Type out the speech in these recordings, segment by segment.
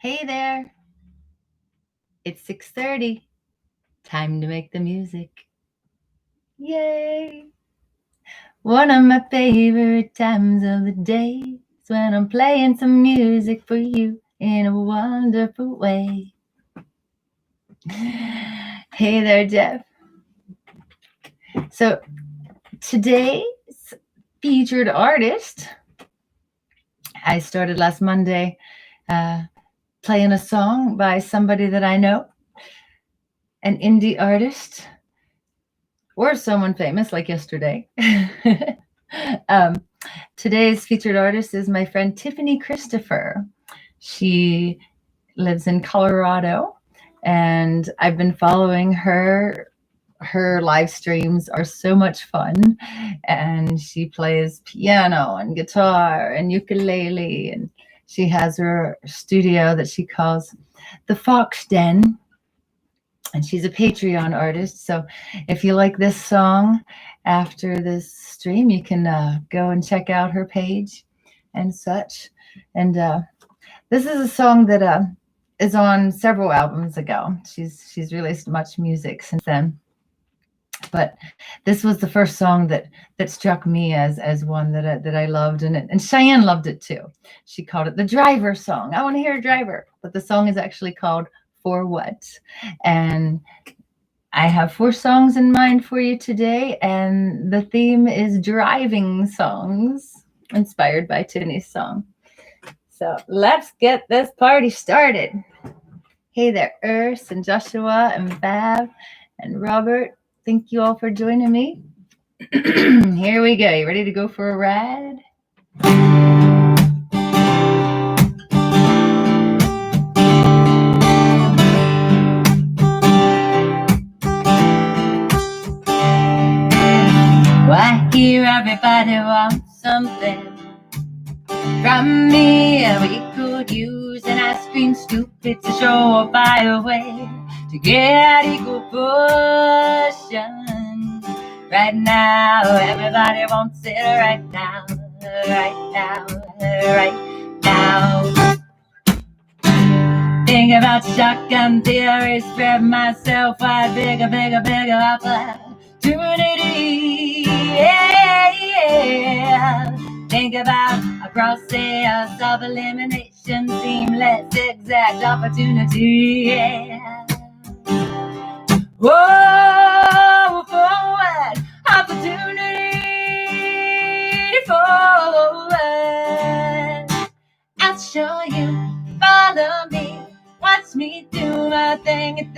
Hey there, it's 6:30. Time to make the music. Yay! One of my favorite times of the day is when I'm playing some music for you in a wonderful way. Hey there, Jeff. So today's featured artist, I started last Monday playing a song by somebody that I know, an indie artist, or someone famous like yesterday. Today's featured artist is my friend Tiffany Christopher. She lives in Colorado, and I've been following her. Her live streams are so much fun, and she plays piano and guitar and ukulele, and she has her studio that she calls the Fox Den. And she's a Patreon artist. So if you like this song after this stream, you can go and check out her page and such. And this is a song that is on several albums ago. She's released much music since then. But this was the first song that struck me as one that I loved, and Cheyenne loved it too. She called it the driver song. I want to hear a driver, but the song is actually called For What? And I have 4 songs in mind for you today, and the theme is driving songs inspired by Tiffany's song. So let's get this party started. Hey there, Urs and Joshua and Bav and Robert. Thank you all for joining me. Here we go. You ready to go for a ride? I hear everybody wants something from me. We could use an ice cream scoop. It's a sure fire way to get equal portion. Right now, everybody wants it right now, right now, right now. Think about shotgun theory, spread myself wide, bigger, bigger, bigger opportunity. Yeah. Think about a process of elimination, seamless, exact opportunity. Yeah. Whoa, forward, opportunity forward. I'll show you, follow me, watch me do my thing.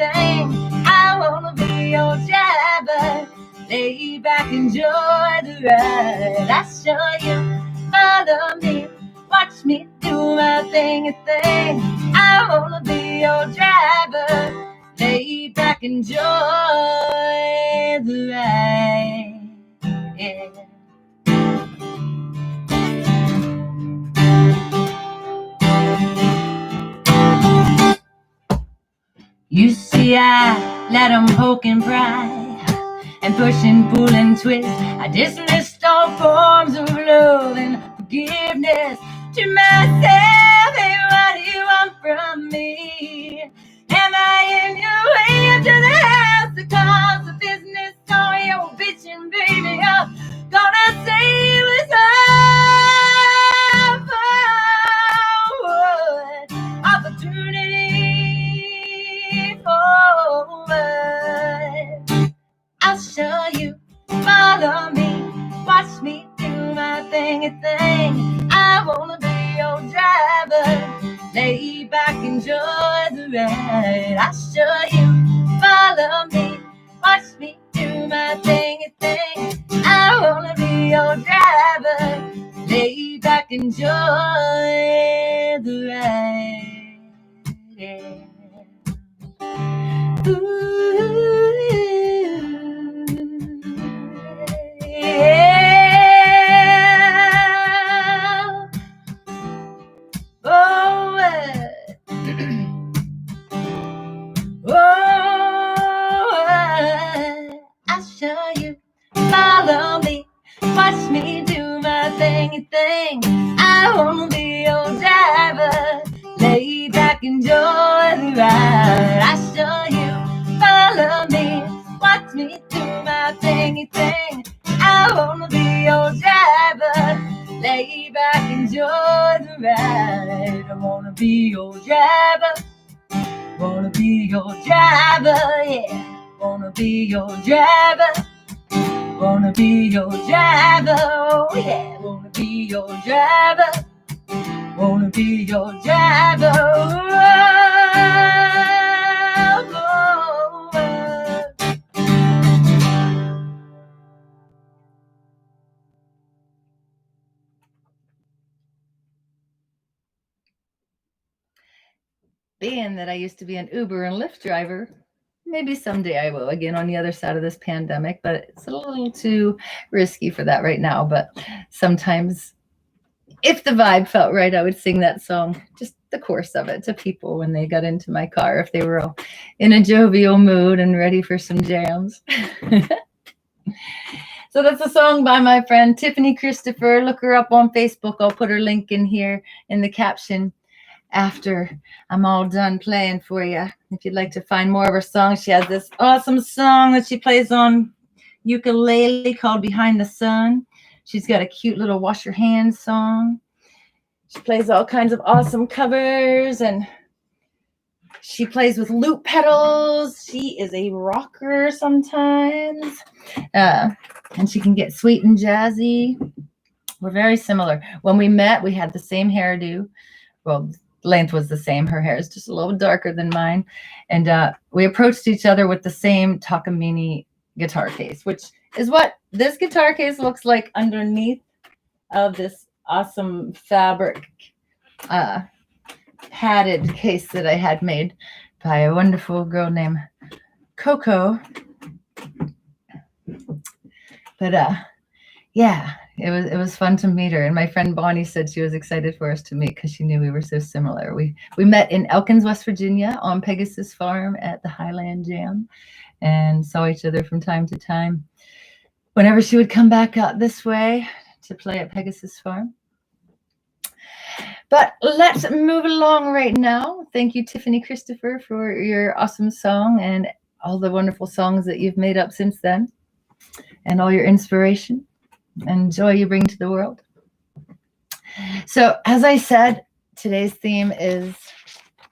I wanna be your driver, lay back, enjoy the ride. I'll show you, follow me, watch me do my thing. I wanna be your driver, lay back, enjoy the ride. Yeah. You see, I let them poke and pry, and push and pull and twist. I dismissed all forms of love and forgiveness to myself. Hey, what do you want from me? Am I in your way up to the house to cause a business? Or you're bitching, baby? I'm gonna say it was forward, opportunity forward. I'll show you, follow me, watch me do my thing. I wanna be your driver, lay back, enjoy the ride. I'll show you, follow me, watch me do my thing. I wanna be your driver, lay back, enjoy the ride. Yeah. Ooh, yeah. Oh, I'll show you, follow me, watch me do my thing. I wanna be your driver, lay back, enjoy the ride. I show you, follow me, watch me do my thingy thing. I wanna be your driver, lay back, enjoy the ride. I wanna be your driver, wanna be your driver, yeah. Wanna be your driver, wanna be your driver, oh yeah. Wanna be your driver, wanna be your driver, oh, oh, oh. Being that I used to be an Uber and Lyft driver, maybe someday I will again on the other side of this pandemic, but it's a little too risky for that right now. But sometimes if the vibe felt right, I would sing that song, just the chorus of it, to people when they got into my car, if they were all in a jovial mood and ready for some jams. So that's a song by my friend Tiffany Christopher. Look her up on Facebook. I'll put her link in here in the caption after I'm all done playing for you. If you'd like to find more of her songs, she has this awesome song that she plays on ukulele called Behind the Sun. She's got a cute little wash your hands song. She plays all kinds of awesome covers, and she plays with loop pedals. She is a rocker sometimes. And she can get sweet and jazzy. We're very similar. When we met, we had the same hairdo. Well, length was the same. Her hair is just a little darker than mine. And we approached each other with the same Takamine guitar case, which is what this guitar case looks like underneath of this awesome fabric padded case that I had made by a wonderful girl named Coco. But yeah, it was fun to meet her. And my friend Bonnie said she was excited for us to meet because she knew we were so similar. We met in Elkins, West Virginia on Pegasus Farm at the Highland Jam and saw each other from time to time whenever she would come back out this way to play at Pegasus Farm. But let's move along right now. Thank you, Tiffany Christopher, for your awesome song and all the wonderful songs that you've made up since then, and all your inspiration and joy you bring to the world. So, as I said, today's theme is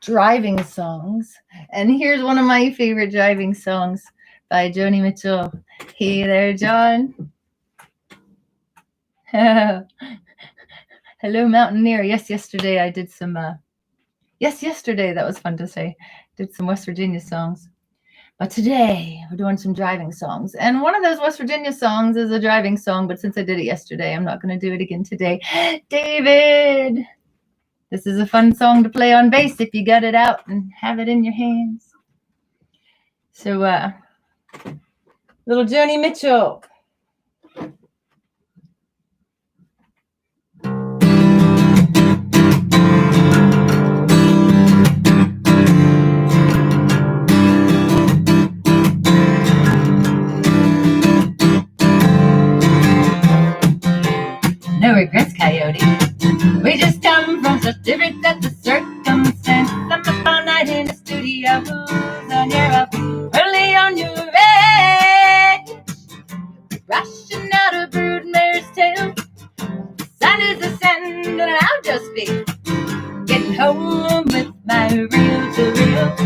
driving songs. And here's one of my favorite driving songs by Joni Mitchell. Hey there, John. Hello, Mountaineer. Yes, yesterday I did some, yesterday, that was fun to say. Did some West Virginia songs. But today we're doing some driving songs. And one of those West Virginia songs is a driving song, but since I did it yesterday, I'm not going to do it again today. David, this is a fun song to play on bass if you got it out and have it in your hands. So, little Joni Mitchell. No regrets, Coyote. We just come from such different sets of circumstance. I'm up all night in the studio, and you're up early on your range, rushing out a broodmare's tail. The sun is ascending, and I'll just be getting home with my reel-to-reel.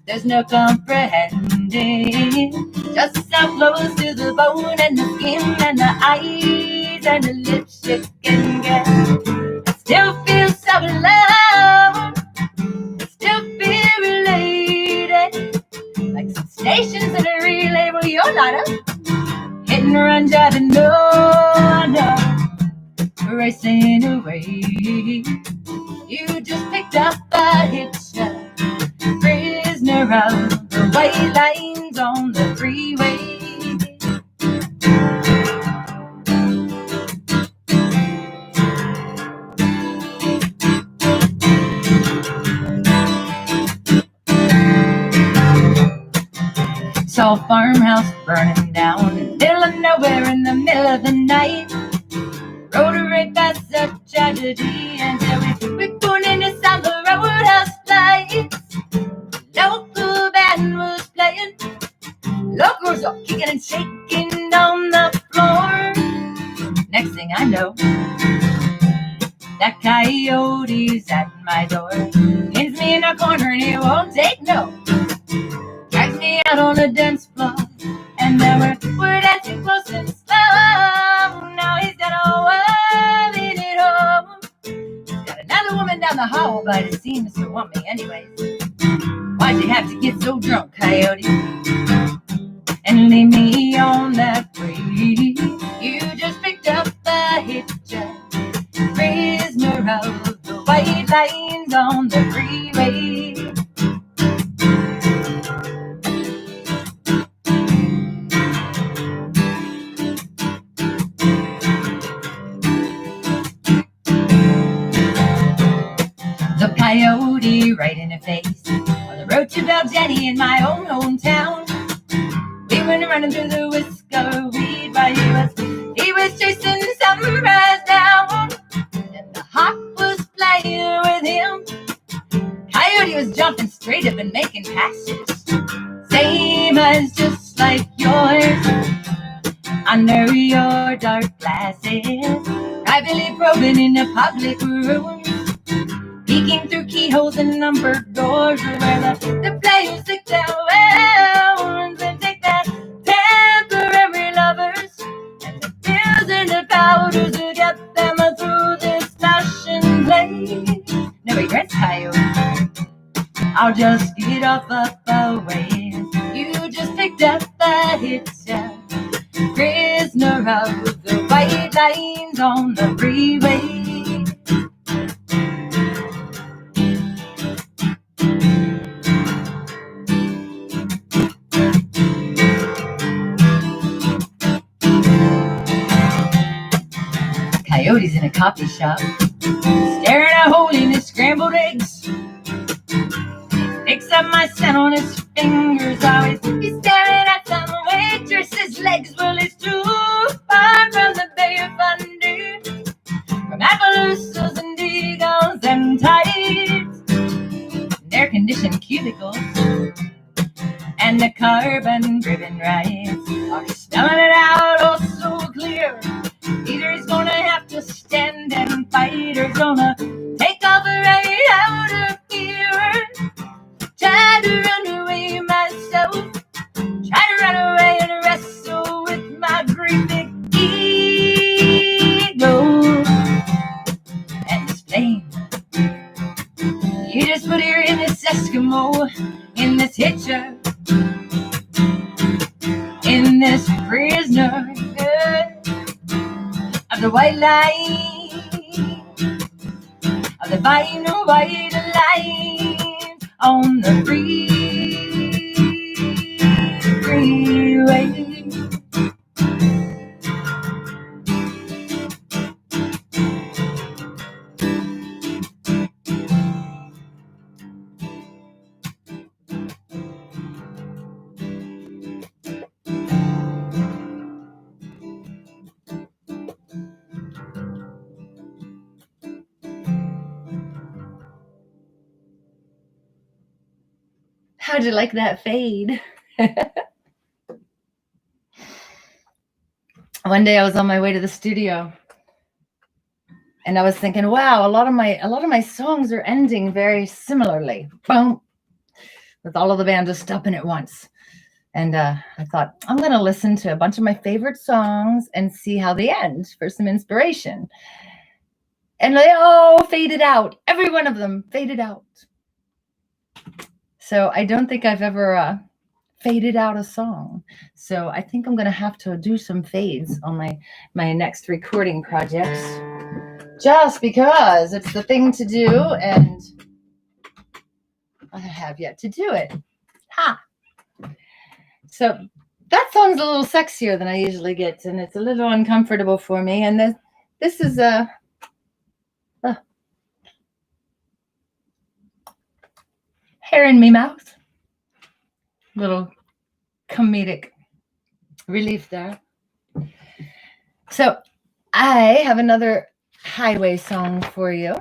There's no comprehending just how close to the bone and the skin and the eyes and the lips you can get. I still feel so alone. I still feel related, like some stations in a relay where you're not up. Hit and run, driving, no, racing away. You just picked up a hitcher, prisoner of the white lines on the freeway. Saw a farmhouse burning down in the middle of nowhere in the middle of the night. Rode right past that tragedy until we're going into South the roadhouse. Next thing I know, that coyote's at my door. Pins me in a corner and he won't take no. Drags me out on the dance floor, and then we're dancing close and slow. Now he's got a woman at home. Got another woman down the hall, but it seems to want me anyways. Why'd you have to get so drunk, Coyote, and leave me on that free? You just picked up a hitcher, prisoner of the white lines on the freeway. The coyote right in the face on the road to Jenny in my own hometown. We went running through the whisker weed while he was chasing sunrise down, and the hawk was flying with him. Coyote was jumping straight up and making passes, same as just like yours, under your dark glasses. Privately probing in a public room, peeking through keyholes and numbered doors, where the players stick their wells and take their temporary lovers, and the pills and the powders to get them through this fashion play. No regrets, Coyote, I'll just get off up away. You just picked up a hitcher, prisoner of the white lines on the freeway. Coyote's in a coffee shop, staring at a hole in his scrambled eggs. Picks up my scent on his fingers, always he's staring at some waitress's legs. Well, it's too far from the Bay of Fundy, from Appaloosas and Deagles and tights, air-conditioned cubicles, and the carbon-driven rides are spelling it out oh so clear. Either he's gonna have to stand and fight, or he's gonna take off right out of here. Try to run away myself, try to run away and wrestle with my great big ego. And this plane, you just put here in this Eskimo, in this hitcher, in this prisoner of the white line, of the fine white line on the freeway. How'd you like that fade? One day I was on my way to the studio, and I was thinking, wow, a lot of my songs are ending very similarly. Boom, with all of the band just stopping at once. And I thought, I'm going to listen to a bunch of my favorite songs and see how they end for some inspiration. And they all faded out. Every one of them faded out. So I don't think I've ever faded out a song. So I think I'm going to have to do some fades on my next recording projects, just because it's the thing to do, and I have yet to do it. Ha! So that song's a little sexier than I usually get, and it's a little uncomfortable for me. And this is a hair in me mouth. Little comedic relief there. So I have another highway song for you.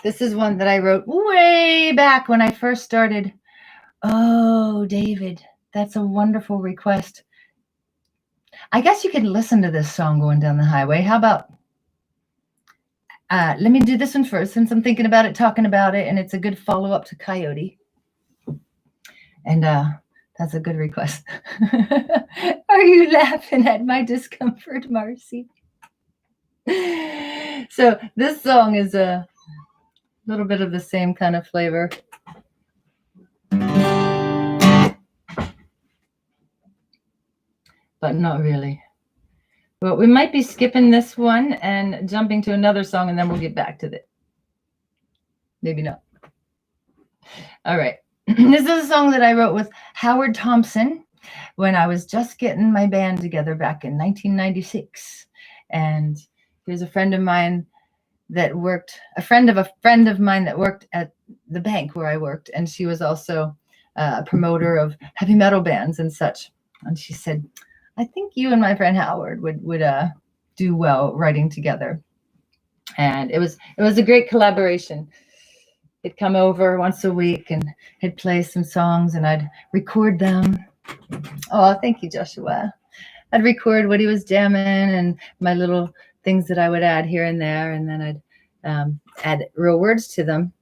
This is one that I wrote way back when I first started. Oh, David, that's a wonderful request. I guess you could listen to this song going down the highway. How about, let me do this one first since I'm thinking about it, talking about it, and it's a good follow-up to Coyote. And that's a good request. Are you laughing at my discomfort, Marcy? So this song is a little bit of the same kind of flavor. But not really. But we might be skipping this one and jumping to another song, and then we'll get back to it. Maybe not. All right. This is a song that I wrote with Howard Thompson when I was just getting my band together back in 1996. And he was a friend of mine that worked, a friend of mine that worked at the bank where I worked. And she was also a promoter of heavy metal bands and such. And she said, I think you and my friend Howard would do well writing together. And it was a great collaboration. He'd come over once a week and he'd play some songs and I'd record them. Oh, thank you, Joshua. I'd record what he was jamming and my little things that I would add here and there. And then I'd add real words to them.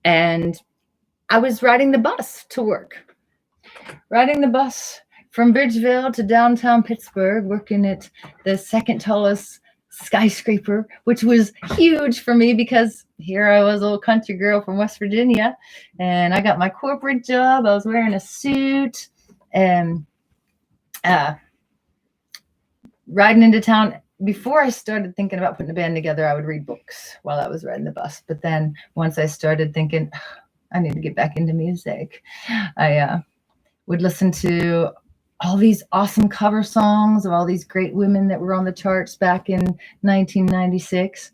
And I was riding the bus to work. Riding the bus from Bridgeville to downtown Pittsburgh, working at the second tallest skyscraper, which was huge for me because here I was, a little country girl from West Virginia, and I got my corporate job. I was wearing a suit and riding into town. Before I started thinking about putting a band together, I would read books while I was riding the bus. But then once I started thinking, I need to get back into music, I would listen to all these awesome cover songs of all these great women that were on the charts back in 1996.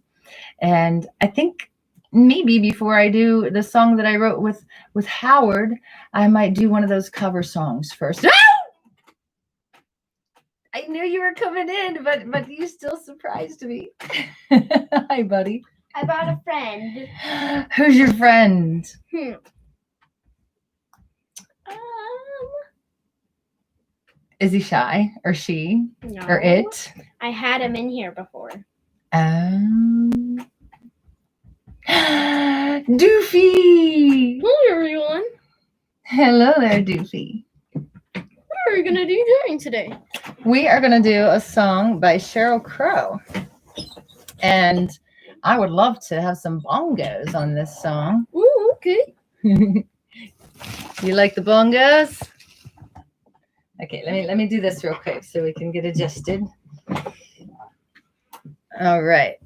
And I think maybe before I do the song that I wrote with Howard, I might do one of those cover songs first. I knew you were coming in, but you still surprised me. Hi, buddy. I brought a friend. Who's your friend? Is he shy or she? No. Or it? I had him in here before. Doofy! Hello, everyone. Hello there, Doofy. What are we going to do during today? We are going to do a song by Sheryl Crow. And I would love to have some bongos on this song. Ooh, okay. You like the bongos? Okay, let me do this real quick so we can get adjusted. All right.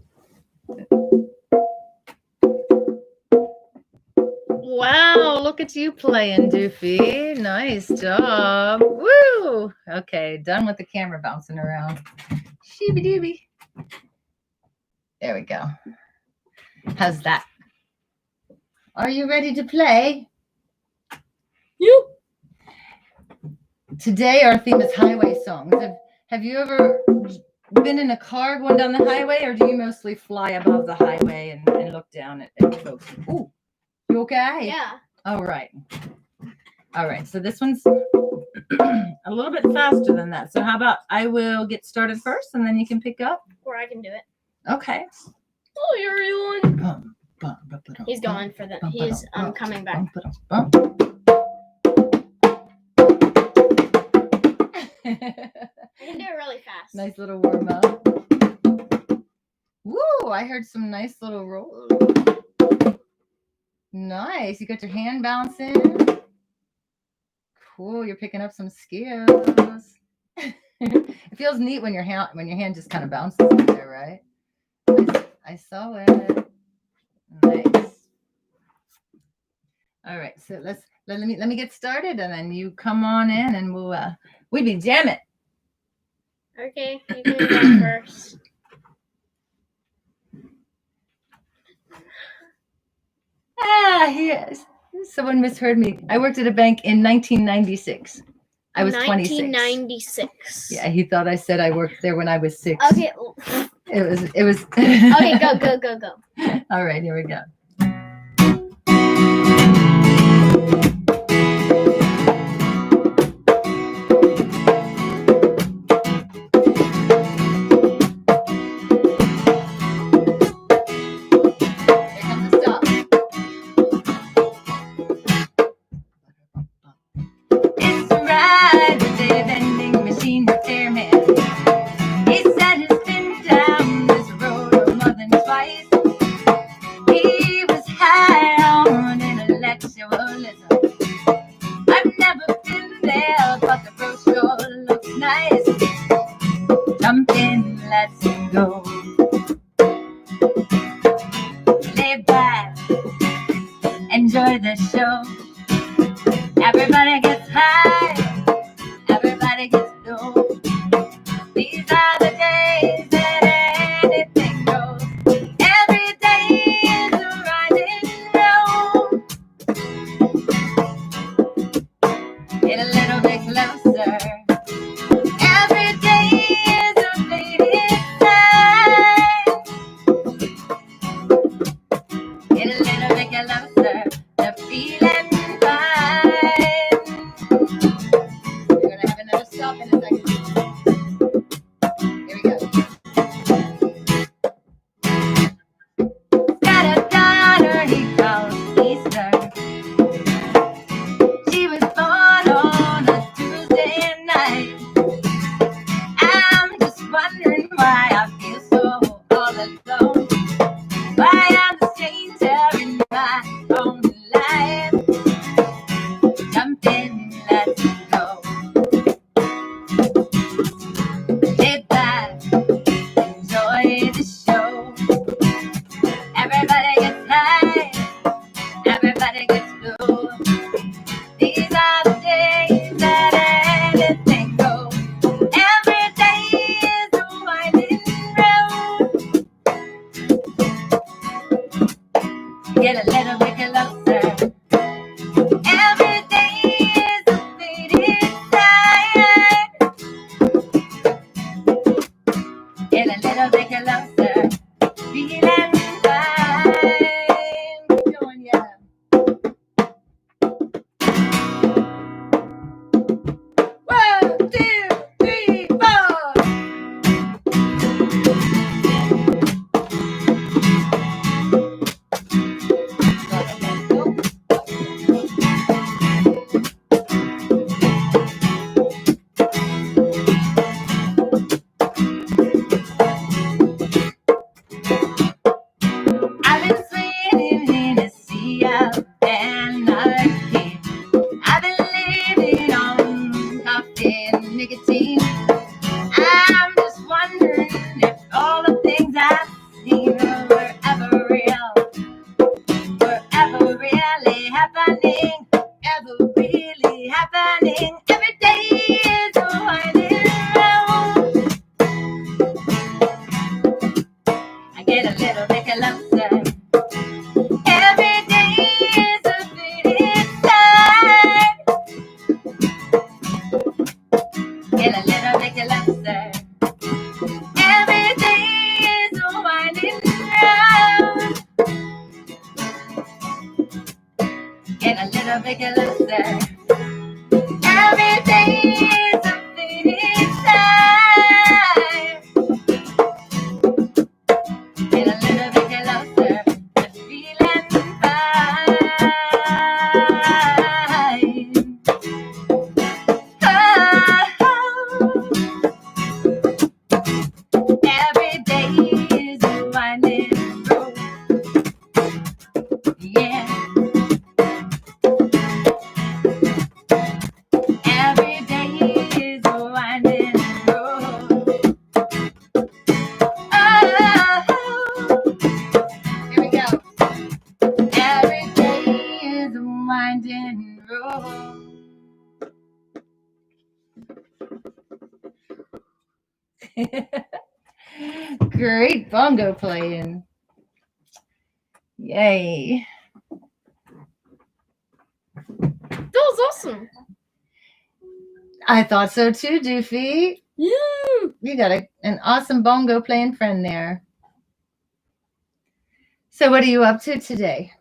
Wow, look at you playing, Doofy. Nice job. Woo! Okay, done with the camera bouncing around. Sheeby-dooby. There we go. How's that? Are you ready to play? You. Today our theme is highway songs. Have you ever been in a car going down the highway, or do you mostly fly above the highway and look down at folks? Ooh, you okay? Yeah. All right. All right. So this one's a little bit faster than that. So how about I will get started first, and then you can pick up? Or I can do it. Okay. Oh, everyone. He's going for the. He's coming back. I can do it really fast. Nice little warm up. Woo! I heard some nice little rolls. Nice. You got your hand bouncing. Cool. You're picking up some skills. It feels neat when your hand just kind of bounces in there, right? I saw it. Nice. All right. So let me get started, and then you come on in, and we'll be jamming. Okay, you can go first. Yes. Someone misheard me. I worked at a bank in 1996. I was 26. 1996. Yeah, he thought I said I worked there when I was 6. Okay. It was. Okay, go. All right, here we go. it go. Lay back, enjoy the show. Everybody gets high, everybody gets low. These are the days that anything goes. Every day is a riding road. Get a little bit closer. Every day is a fleeting time. Get a little bit closer. The feeling fine. We're gonna have another stop in a second. Here we go. Got a daughter he calls Easter. She was born on a Tuesday night. I'm just wondering why I feel so all alone. Why I'm a stranger in my own life. Jump in, let's go. Lay back, enjoy the show. Everybody gets high, everybody gets low. These are the days that anything goes. Every day is a winding road. Get a little bit closer. Every day is a fleeting time. Get a little bit closer. Feeling fine. Keep going, yeah. 1, 2, 3, 4. I've been swimming in a sea of anarchy. I've been living on coffee and nicotine. I'm just wondering if all the things I've seen were ever real, were ever really happening, ever really happening. Every day is a winding road. I get a little bit closer. Every day is a fleeting time. Get a little bit closer. Every day is a winding road. Get a little bit closer. Every day is a fleeting time. Get a little bit closer. The feeling fine. Oh. Every day is a winding road. Yeah. Every day is a winding road. Oh. Here we go. Every day is a winding road. Great bongo playing. Yay. That was awesome. I thought so too, Doofy. Yeah. You got an awesome bongo playing friend there. So what are you up to today?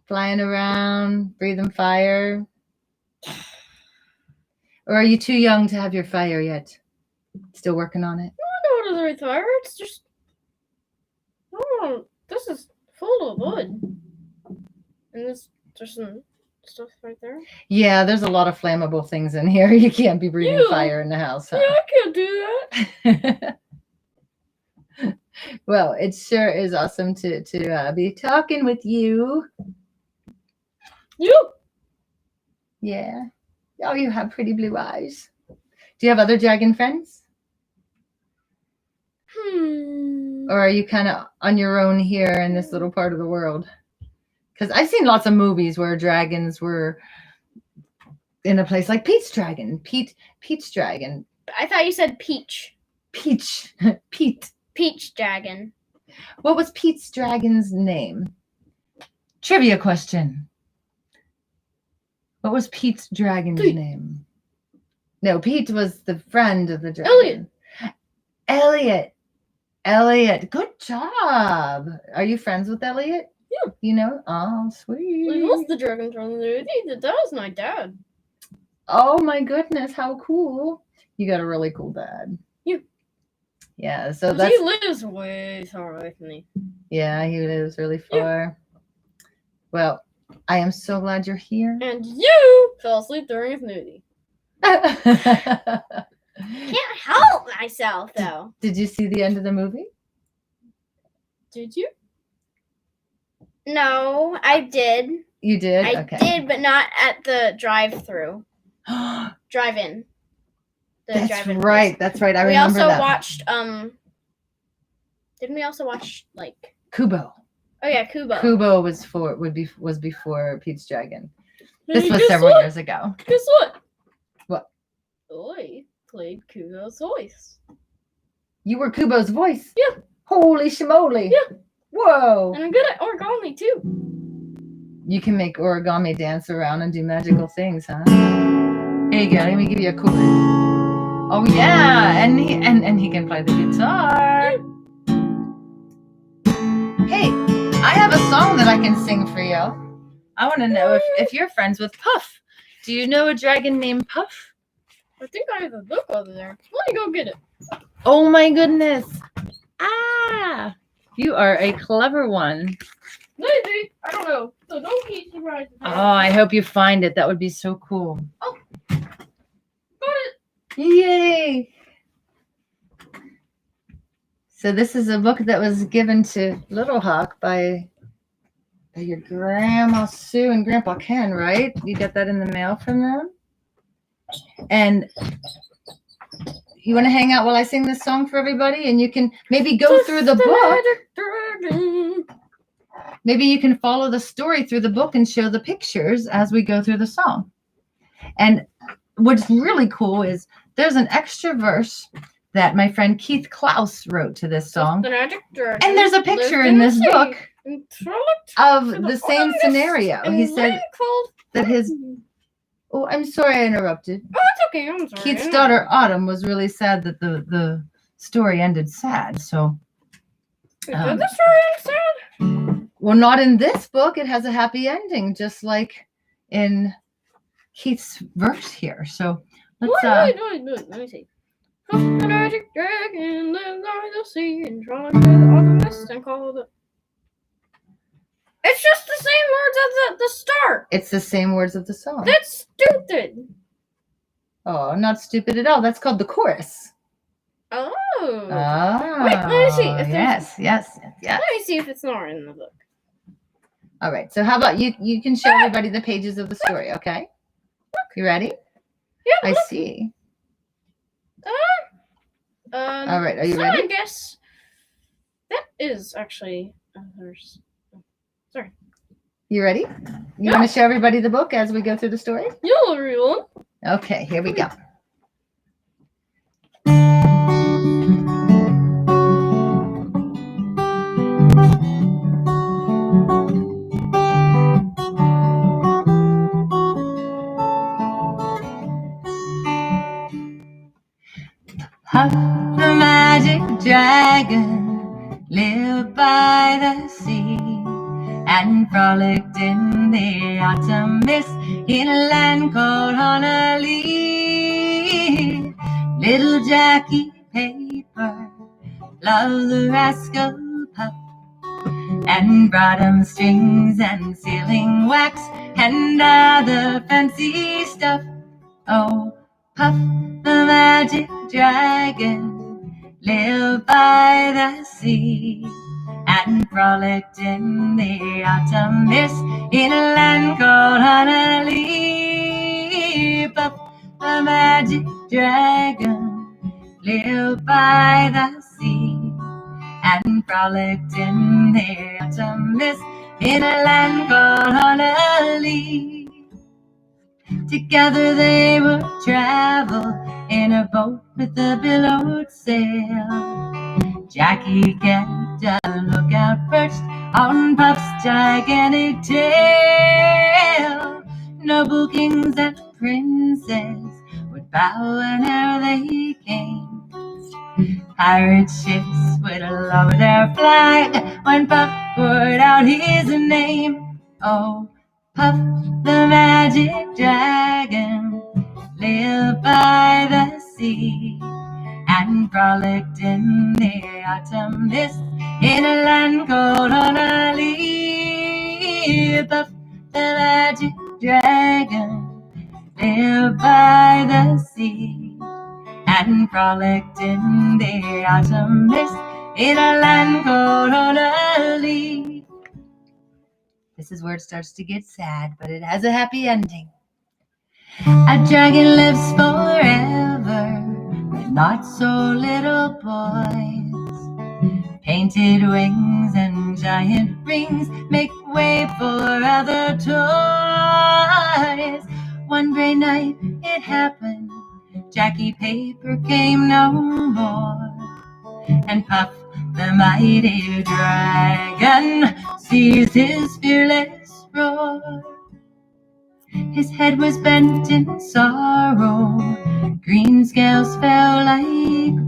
Flying around, breathing fire? Or are you too young to have your fire yet? Still working on it? I don't know what is fire. It's just... Oh, this is full of wood. And there's some stuff right there. Yeah, there's a lot of flammable things in here. You can't be breathing fire in the house, huh? Yeah, I can't do that. Well, it sure is awesome to be talking with you. You. Yeah. Oh, you have pretty blue eyes. Do you have other dragon friends? Or are you kind of on your own here in this little part of the world? Because I've seen lots of movies where dragons were in a place like Pete's Dragon. Pete's Dragon. I thought you said peach. Peach. Pete. Peach Dragon. What was Pete's Dragon's name? Trivia question. What was Pete's Dragon's name? No, Pete was the friend of the dragon. Elliot. Good job. Are you friends with Elliot? Yeah. You know? Oh, sweet. He was the dragon from the movie. That was my dad. Oh my goodness, how cool. You got a really cool dad. Yeah, so that's... He lives way far away from me. Yeah, he lives really far. Yeah. Well, I am so glad you're here. And you fell asleep during his movie. Can't help myself, though. Did you see the end of the movie? Did you? No, I did. You did? I did, but not at the drive-through. Drive-in. That's right. That's right. I remember that. We also watched, didn't we also watch, like... Kubo. Oh, yeah, Kubo. Kubo was before Pete's Dragon. This was several years ago. Guess what? What? I played Kubo's voice. You were Kubo's voice? Yeah. Holy shimoly. Yeah. Whoa. And I'm good at origami, too. You can make origami dance around and do magical things, huh? Here you go. Let me give you a cool. Oh yeah, and he can play the guitar. Hey, I have a song that I can sing for you. I want to know if you're friends with Puff. Do you know a dragon named Puff? I think I have a book over there. Let me go get it. Oh my goodness. Ah, you are a clever one. Maybe. I don't know. So don't be surprised. Oh, I hope you find it. That would be so cool. Oh, got it. Yay! So this is a book that was given to Little Hawk by your Grandma Sue and Grandpa Ken, right? You got that in the mail from them? And you want to hang out while I sing this song for everybody? And you can maybe go through the book. Maybe you can follow the story through the book and show the pictures as we go through the song. And what's really cool is there's an extra verse that my friend Keith Klaus wrote to this song. And there's a picture in this book of the same scenario. He said that his... Oh, I'm sorry I interrupted. Oh, it's okay. I'm sorry. Keith's daughter Autumn was really sad that the story ended sad. So... Did the story end sad? Well, not in this book. It has a happy ending, just like in Keith's verse here. So... Let me see. The magic dragon lives by the sea and tries to the mist and called it. It's just the same words as the start. It's the same words of the song. That's stupid. Oh, not stupid at all. That's called the chorus. Oh. Oh. Wait, let me see. Yes. Let me see if it's not in the book. All right. So how about you can show everybody the pages of the story, okay? You ready? Yeah. I see. All right, are you ready? I guess that is actually a verse. Sorry. You ready? You want to show everybody the book as we go through the story? Hello, everyone. Okay, here we go. Puff the magic dragon lived by the sea and frolicked in the autumn mist in a land called Honolulu. Little Jackie Paper loved the rascal Puff and brought him strings and sealing wax and other fancy stuff. Oh, Puff the magic dragon lived by the sea and frolicked in the autumn mist in a land called Honolulu. Puff the magic dragon lived by the sea and frolicked in the autumn mist in a land called Honolulu. Together they would travel in a boat with a billowed sail. Jackie kept a lookout perched on Puff's gigantic tail. Noble kings and princes would bow whenever they came. Pirate ships would lower their flag when Puff poured out his name. Oh, Puff the magic dragon lived by the sea and frolicked in the autumn mist in a land called Honolulu. Puff the magic dragon lived by the sea and frolicked in the autumn mist in a land called Honolulu. This is where it starts to get sad, but it has a happy ending. A dragon lives forever, but not so little boys. Painted wings and giant rings make way for other toys. One gray night it happened, Jackie Paper came no more, and Puff the mighty dragon seized his fearless roar. His head was bent in sorrow, green scales fell like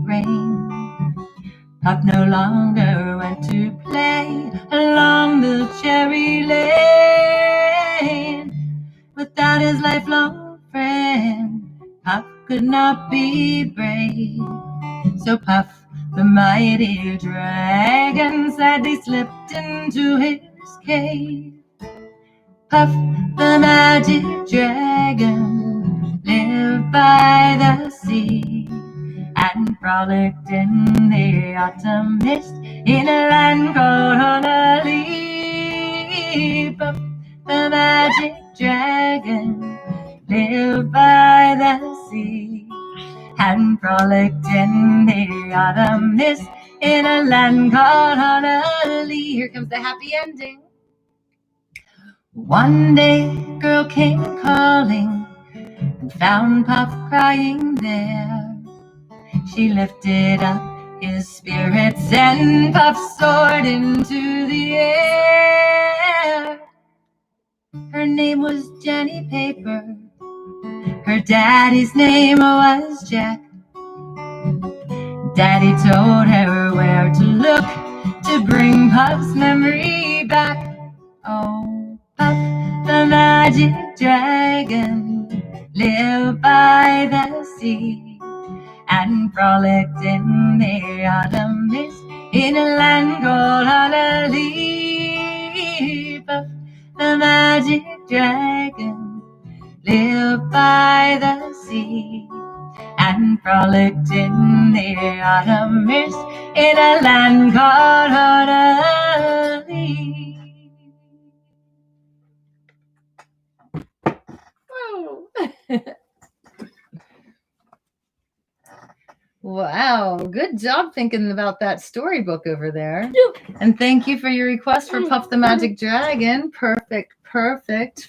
rain. Puff no longer went to play along the cherry lane. Without his lifelong friend, Puff could not be brave. So Puff the mighty dragon sadly slipped into his cave. Puff the magic dragon lived by the sea and frolicked in the autumn mist in a land called Honolulu. Puff the magic dragon lived by the sea and frolicked in the autumn mist in a land called Honolulu. Here comes the happy ending. One day a girl came calling and found Puff crying there. She lifted up his spirits and Puff soared into the air. Her name was Jenny Paper. Her daddy's name was Jack. Daddy told her where to look to bring Puff's memory back. Oh, Puff the magic dragon lived by the sea and frolicked in the autumn mist in a land called Honolulu. Puff the magic dragon lived by the sea and frolicked in the autumn mist in a land called Honolulu. Wow, good job thinking about that storybook over there. And thank you for your request for Puff the Magic Dragon. Perfect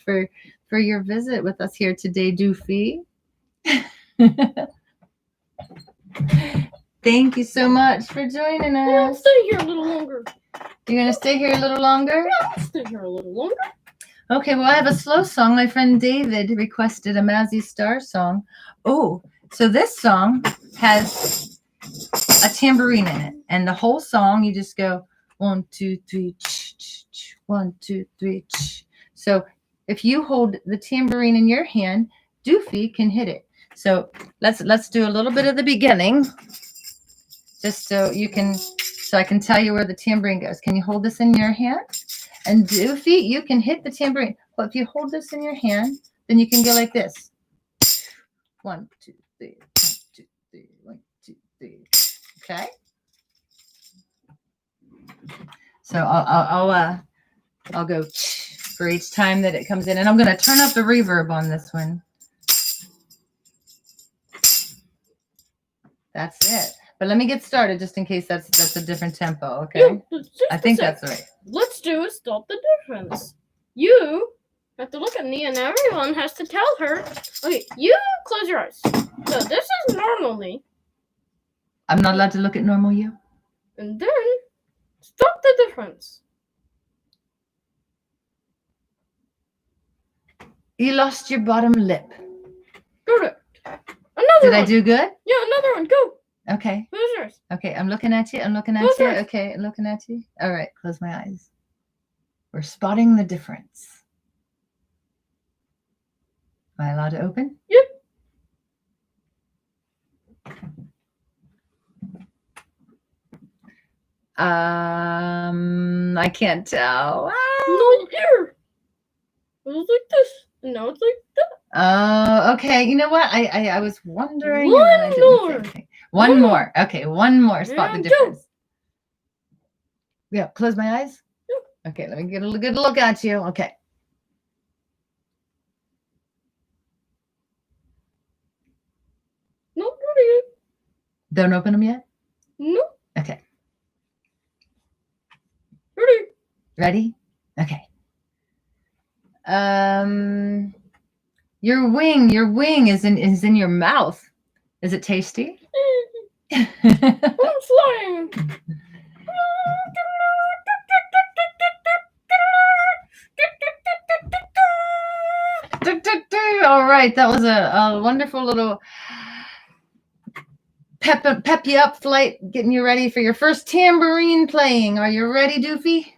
for your visit with us here today, Doofy. Thank you so much for joining us. I'll stay here a little longer. You're going to stay here a little longer? Yeah, I'll stay here a little longer. Okay, well, I have a slow song. My friend David requested a Mazzy Star song. Oh, so this song has a tambourine in it. And the whole song, you just go 1, 2, 3, 1, 2, 3. So if you hold the tambourine in your hand, Doofy can hit it. So let's do a little bit of the beginning, just so I can tell you where the tambourine goes. Can you hold this in your hand? And Doofy, you can hit the tambourine. Well, if you hold this in your hand, then you can go like this. 1, 2, 3, 1, 2, 3, 1, 2, 3. Okay. So I'll go for each time that it comes in, and I'm going to turn up the reverb on this one. That's it. But let me get started just in case that's a different tempo, okay? Yeah, just I a think sec. that's right. Let's do a stop the difference. You have to look at me and everyone has to tell her. Okay, you close your eyes. So this is normal me. I'm not allowed to look at normal you? And then stop the difference. You lost your bottom lip. Correct. Another Did one. I do good? Yeah, another one. Go. Okay. Who's yours? Okay, I'm looking at you. I'm looking at Close you. your eyes. Okay, I'm looking at you. All right, close my eyes. We're spotting the difference. Am I allowed to open? Yep. I can't tell. No, here. It was like this. And now it's like that. Okay. You know what? I was wondering. One and then I didn't say more. anything. One more. Okay, one more. Spot the And difference. Yeah, close my eyes. Okay, let me get a good look at you. Okay. No, ready. Don't open them yet? No, Okay. ready. Ready? Okay. Your wing is in your mouth. Is it tasty? I'm flying. All right, that was a wonderful little pep you up flight, getting you ready for your first tambourine playing. Are you ready, Doofy?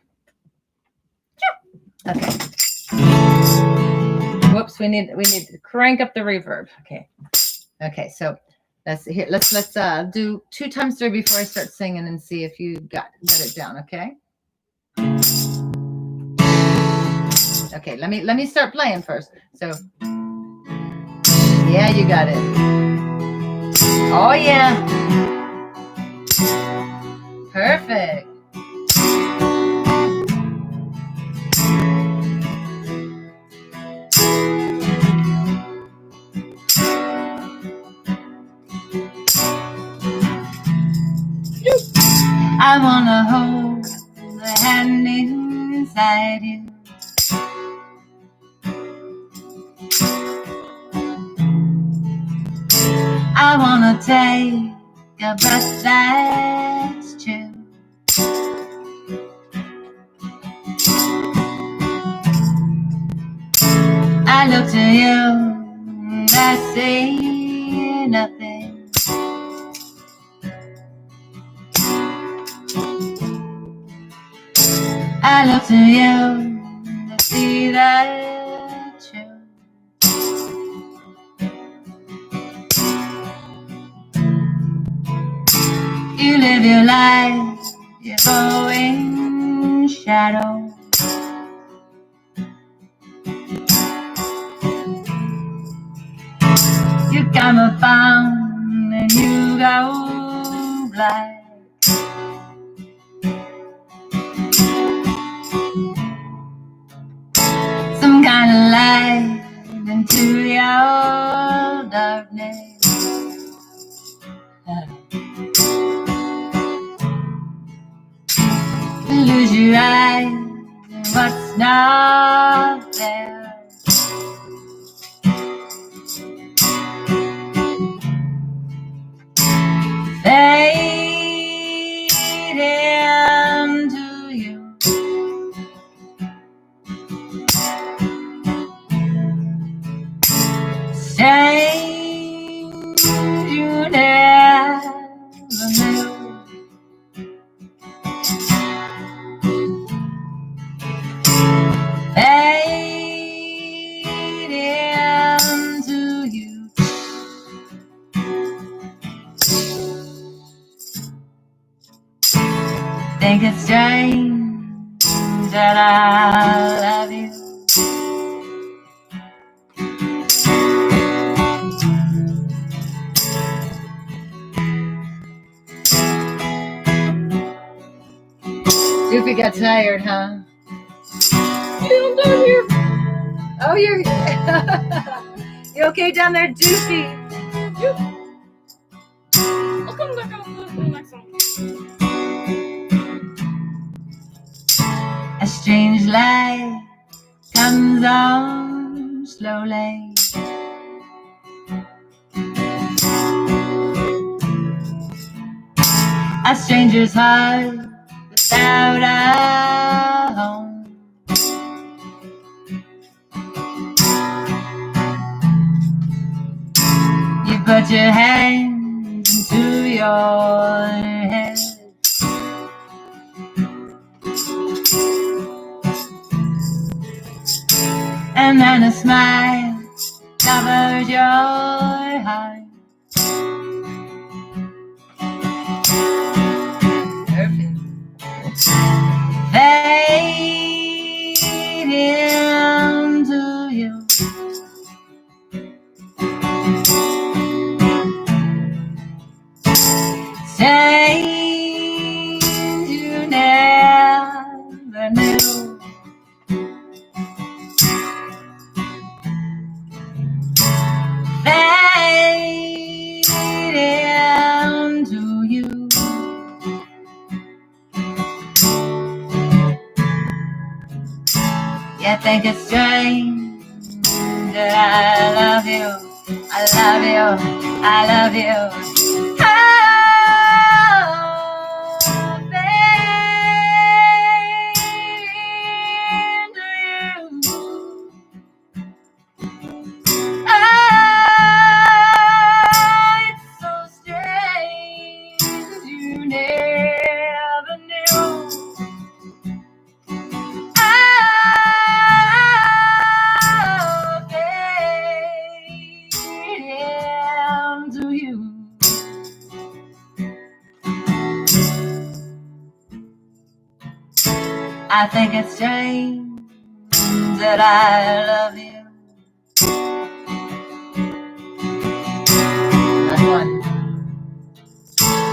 Yeah. Okay. Whoops, we need to crank up the reverb. Okay. Okay, so let's do 2 times 3 before I start singing and see if you got it down, okay? Okay, let me start playing first. So yeah, you got it. Oh yeah. Perfect. I wanna hold the hand inside you. I wanna take a breath that's true. I look to you and I say nothing. I look to you to see the truth. You live your life, you're going shadow. You come upon and you go blind. Some kind of light into your darkness. Lose your eyes in what's not there. Fade into you. Change you never knew. Fade into you. Think it's strange that I love you. Doofy got tired, huh? Yeah, I'm down here. Oh, you're you okay down there, Doofy? I'll come back out. A strange light comes on slowly. A stranger's heart without a home. You put your hands into your head. And then a smile covers your heart. Perfect. Fade into you. Change you never knew. Fade into you. You think it's strange that I love you. I love you. I love you. Oh, fade into you. Oh, it's so strange. You never knew. To you. I think it's strange that I love you. That's one.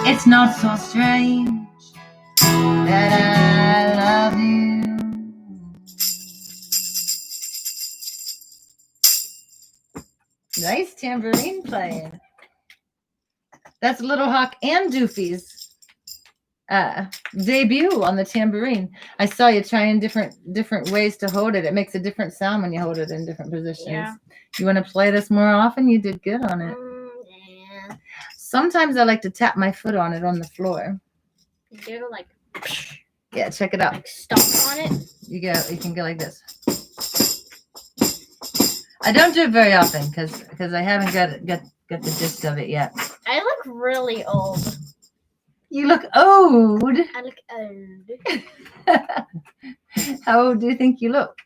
It's not so strange that I love you. Nice tambourine playing. That's Little Hawk and Doofy's debut on the tambourine. I saw you trying different ways to hold it. It makes a different sound when you hold it in different positions. Yeah. You want to play this more often? You did good on it. Yeah. Sometimes I like to tap my foot on it on the floor. You do like. Yeah, check it out. Like stomp on it. You can go like this. I don't do it very often because I haven't got the gist of it yet. I look really old. You look old. I look old. How old do you think you look?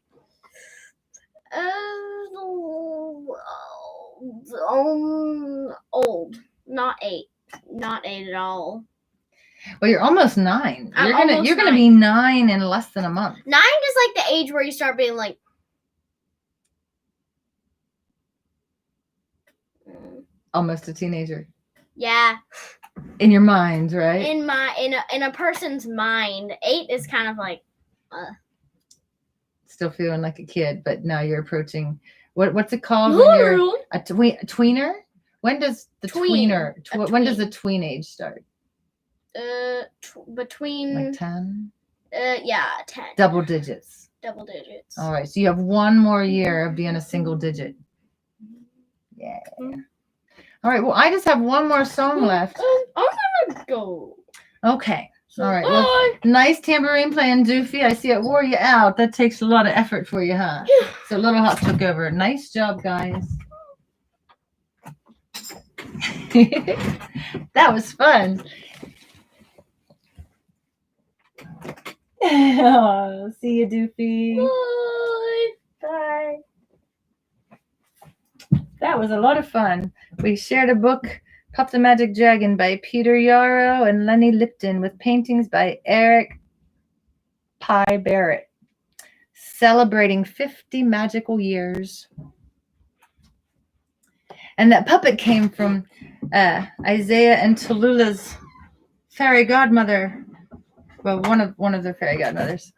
Old. Not 8. Not 8 at all. Well, you're almost 9. You're gonna 9. be 9 in less than a month. 9 is like the age where you start being like. Almost a teenager. Yeah. In your mind, right? In a person's mind, 8 is kind of like. Still feeling like a kid, but now you're approaching. What's it called when you're a tweener? When does the tweener? When does the tween age start? Between like 10. Yeah, 10. Double digits. Double digits. All right, so you have one more year of being a single digit. Yeah. All right. Well, I just have one more song left. I'm gonna go. Okay. All right. Well, nice tambourine playing, Doofy. I see it wore you out. That takes a lot of effort for you, huh? Yeah. So Little Hawk took over. Nice job, guys. That was fun. Oh, see you, Doofy. Bye. Bye. That was a lot of fun. We shared a book, Puff the Magic Dragon by Peter Yarrow and Lenny Lipton, with paintings by Eric Pye Barrett, celebrating 50 magical years. And that puppet came from Isaiah and Tallulah's fairy godmother. Well, one of their fairy godmothers,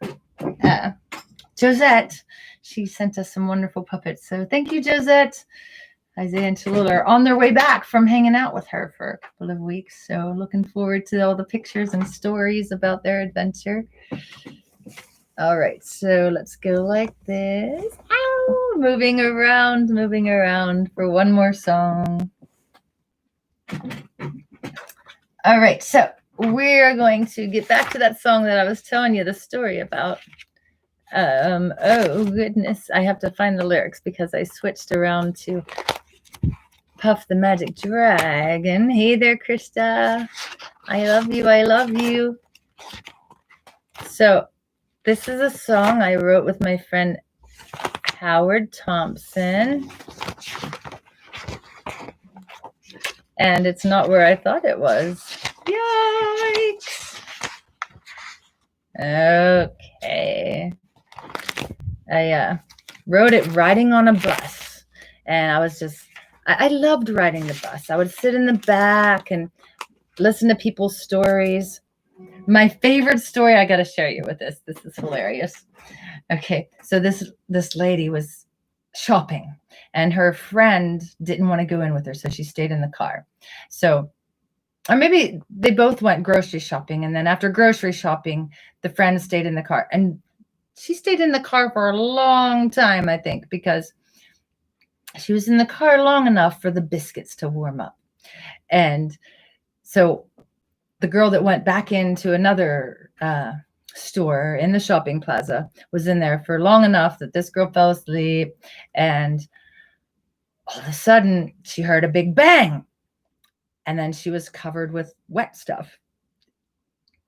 Josette. She sent us some wonderful puppets. So thank you, Josette. Isaiah and Tallulah are on their way back from hanging out with her for a couple of weeks. So looking forward to all the pictures and stories about their adventure. All right, so let's go like this. Ow! Moving around for one more song. All right, so we're going to get back to that song that I was telling you the story about. Oh goodness, I have to find the lyrics because I switched around to Puff the Magic Dragon. Hey there, Krista. I love you. I love you. So this is a song I wrote with my friend Howard Thompson. And it's not where I thought it was. Yikes. Okay. I wrote it riding on a bus. And I loved riding the bus. I would sit in the back and listen to people's stories. My favorite story, I got to share you with this. This is hilarious. Okay, so this lady was shopping and her friend didn't want to go in with her, so she stayed in the car. So, or maybe they both went grocery shopping, and then after grocery shopping, the friend stayed in the car. And she stayed in the car for a long time, I think, because she was in the car long enough for the biscuits to warm up. And so the girl that went back into another store in the shopping plaza was in there for long enough that this girl fell asleep, and all of a sudden she heard a big bang, and then she was covered with wet stuff,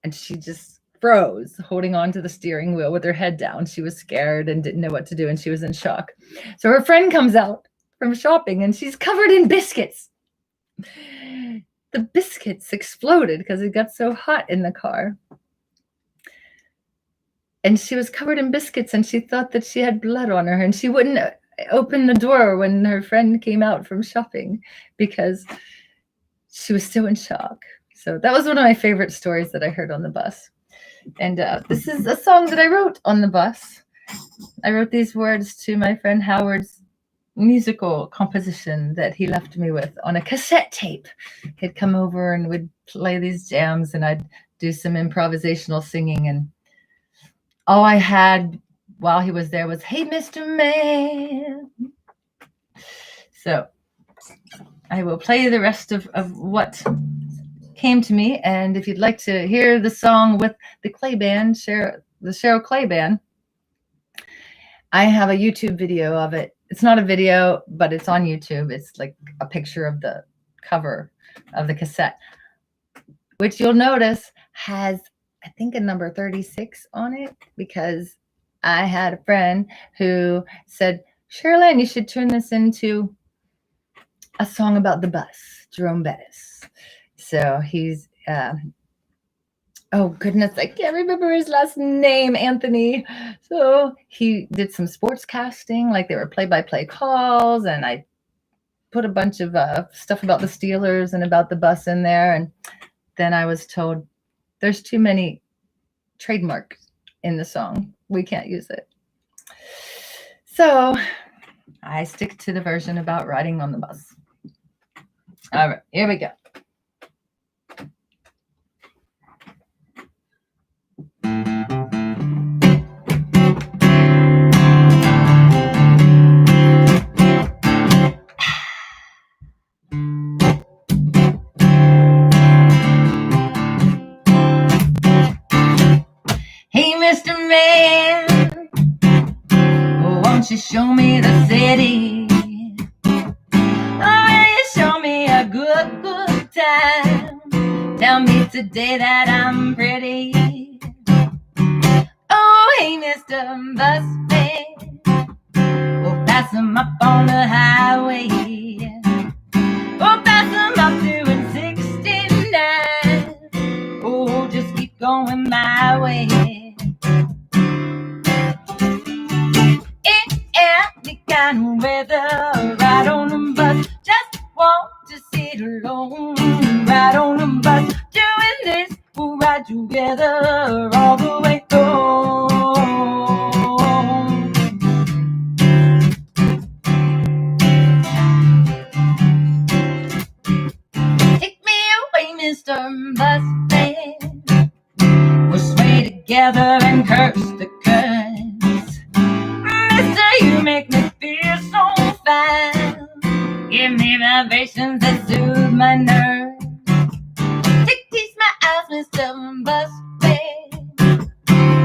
and she just froze, holding on to the steering wheel with her head down. She was scared and didn't know what to do, and she was in shock. So her friend comes out from shopping, and she's covered in biscuits. The biscuits exploded because it got so hot in the car. And she was covered in biscuits, and she thought that she had blood on her, and she wouldn't open the door when her friend came out from shopping because she was so in shock. So that was one of my favorite stories that I heard on the bus. And this is a song that I wrote on the bus. I wrote these words to my friend Howard's musical composition that he left me with on a cassette tape. He'd come over and would play these jams, and I'd do some improvisational singing, and all I had while he was there was, "Hey, Mr. Man." So I will play the rest of what came to me. And if you'd like to hear the song with the clay band, the Sheryl Clay Band, I have a YouTube video of it. It's not a video, but it's on YouTube. It's like a picture of the cover of the cassette, which you'll notice has, I think, a number 36 on it, because I had a friend who said, "Sheryl, you should turn this into a song about the bus, Jerome Bettis." So he's, oh goodness, I can't remember his last name, Anthony. So he did some sports casting, like they were play-by-play calls, and I put a bunch of stuff about the Steelers and about the bus in there. And then I was told, there's too many trademarks in the song. We can't use it. So I stick to the version about riding on the bus. All right, here we go. Hey, Mr. Man, won't you show me the city? Oh, will you show me a good time? Tell me today that I'm pretty. Oh, hey, Mr. Busman, we'll pass him up on the highway. We'll pass him up doing 69. Oh, just keep going my way. Any kind of weather, ride on the bus, just want to sit alone. Ride on the bus, doing this, we'll ride together all the way home. together and curse the curse. Mister, you make me feel so fine. Give me vibrations that soothe my nerves. Tease my eyes, Mr. Busted.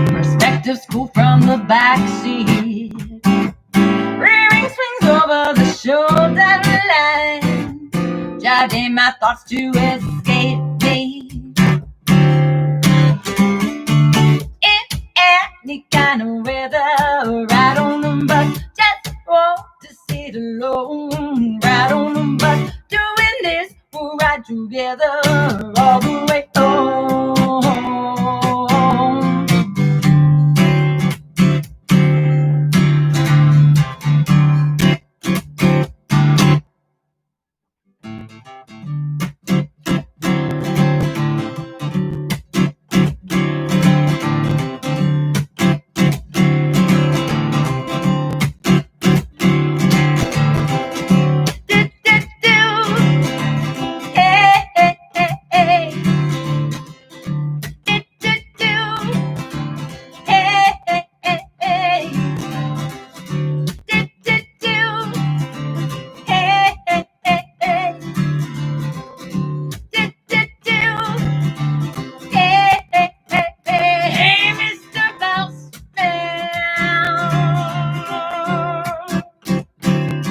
Perspective school from the backseat. Rearing swings over the shoulder line. Judging my thoughts to escape me. In any kind of weather, right on the bus, just want to sit alone. Right on the bus, doing this, we'll ride together all the way home.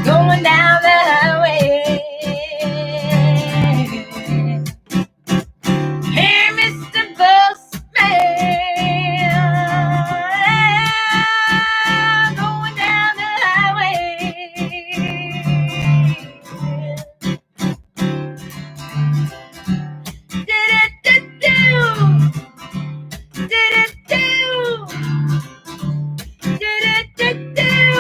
Going down the highway. Hey, Mr. Busman, going down the highway. Do-do-do-do. Do-do-do. Do-do-do-do.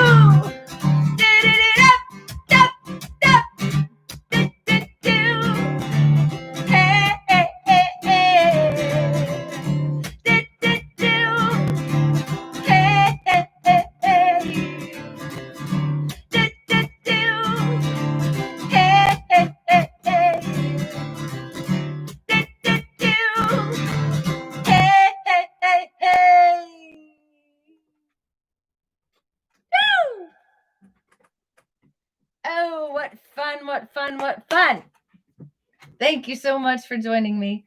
Oh, what fun, what fun, what fun. Thank you so much for joining me.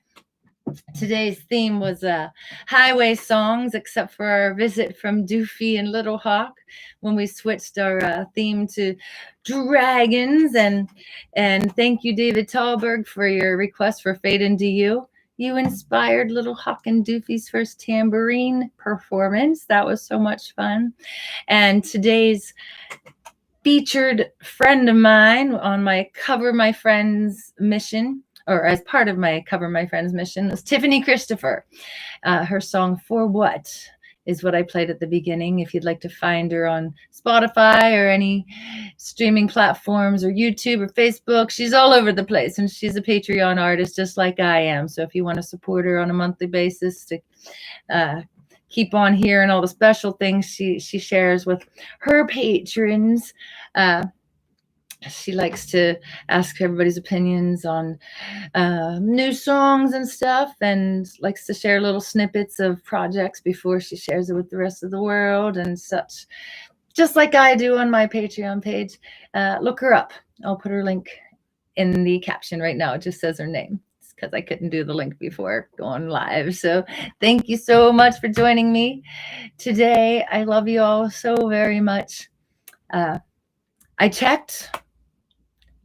Today's theme was highway songs, except for our visit from Doofy and Little Hawk when we switched our theme to dragons. And thank you, David Tallberg, for your request for Fade Into You. You inspired Little Hawk and Doofy's first tambourine performance. That was so much fun. And today's featured friend of mine on my Cover My Friends mission, or as part of my Cover My Friends mission, was Tiffany Christopher. Her song For What is what I played at the beginning. If you'd like to find her on Spotify or any streaming platforms or YouTube or Facebook, she's all over the place, and she's a Patreon artist just like I am. So if you want to support her on a monthly basis to keep on hearing all the special things she shares with her patrons. She likes to ask everybody's opinions on new songs and stuff, and likes to share little snippets of projects before she shares it with the rest of the world and such, just like I do on my Patreon page. Look her up. I'll put her link in the caption right now. It just says her name, because I couldn't do the link before going live. So thank you so much for joining me today. I love you all so very much. I checked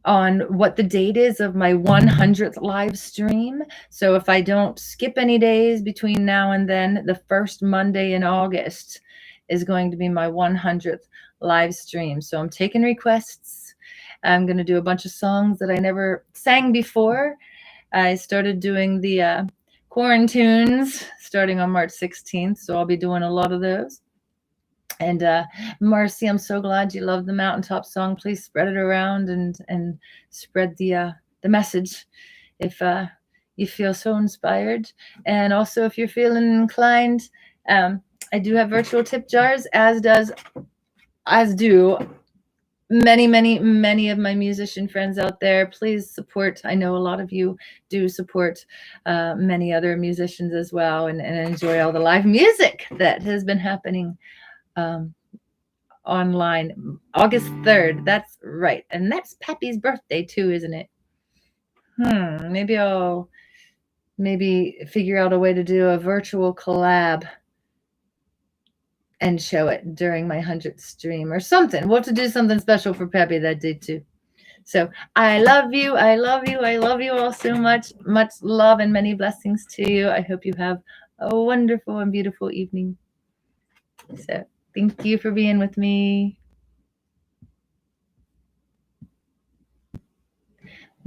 on what the date is of my 100th live stream. So if I don't skip any days between now and then, the first Monday in August is going to be my 100th live stream. So I'm taking requests. I'm going to do a bunch of songs that I never sang before. I started doing the Quarantunes starting on March 16th, so I'll be doing a lot of those. And Marcy, I'm so glad you love the Mountaintop song. Please spread it around and spread the message if you feel so inspired. And also, if you're feeling inclined, I do have virtual tip jars, as do many of my musician friends out there, please support. I know a lot of you do support many other musicians as well, and enjoy all the live music that has been happening online. August 3rd, that's right. And that's Pappy's birthday too, isn't it? Maybe I'll figure out a way to do a virtual collab and show it during my 100th stream or something. We'll have to do something special for Peppy that day too. So I love you. I love you. I love you all so much. Much love and many blessings to you. I hope you have a wonderful and beautiful evening. So thank you for being with me.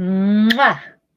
Mwah.